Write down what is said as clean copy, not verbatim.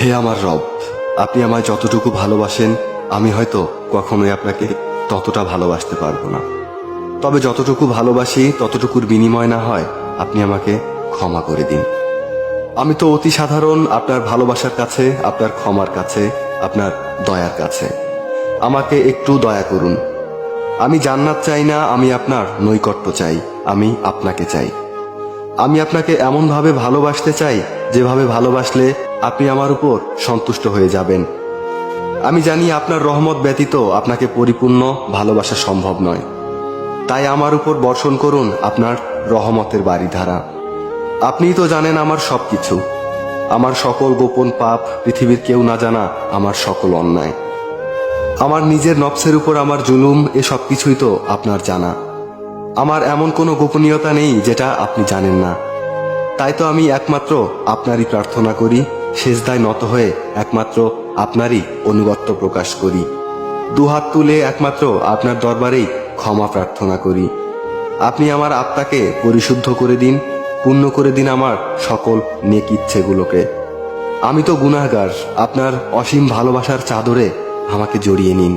হে আমার রব, আপনি আমায় যতটুকু ভালোবাসেন আমি হয়তো কখনোই আপনাকে ততটা ভালোবাসতে পারবো না। তবে যতটুকু ভালোবাসি ততটুকুর বিনিময় না হয় আপনি আমাকে ক্ষমা করে দিন। আমি তো অতি সাধারণ আপনার ভালোবাসার কাছে, আপনার ক্ষমার কাছে, আপনার দয়ার কাছে। আমাকে একটু দয়া করুন। আমি জান্নাত চাই না, আমি আপনার নৈকট্য চাই, আমি আপনাকে চাই। আমি আপনাকে এমনভাবে ভালোবাসতে চাই যেভাবে ভালোবাসলে আপনি আমার উপর সন্তুষ্ট হয়ে যাবেন। আমি জানি আপনার রহমত ব্যতীত আপনাকে পরিপূর্ণ ভালোবাসা সম্ভব নয়। তাই আমার উপর বর্ষণ করুন আপনার রহমতের বারিধারা। আপনিই তো জানেন আমার সবকিছু, আমার সকল গোপন পাপ, পৃথিবীর কেউ না জানা আমার সকল অন্যায়, আমার নিজের নফসের উপর আমার জুলুম, এ সব কিছুই তো আপনার জানা। আমার এমন কোনো গোপনীয়তা নেই যেটা আপনি জানেন না। তাই তো আমি একমাত্র আপনারই প্রার্থনা করি, সেজদায় নত হয়ে একমাত্র আপনারই অনুগত্য প্রকাশ করি, দুহাত তুলে একমাত্র আপনার দরবারেই ক্ষমা প্রার্থনা করি। আপনি আমার আত্মাকে পরিশুদ্ধ করে দিন, পূর্ণ করে দিন আমার সকল নেক ইচ্ছেগুলোকে। আমি তো গুনাহগার, আপনার অসীম ভালোবাসার চাদরে আমাকে জড়িয়ে নিন।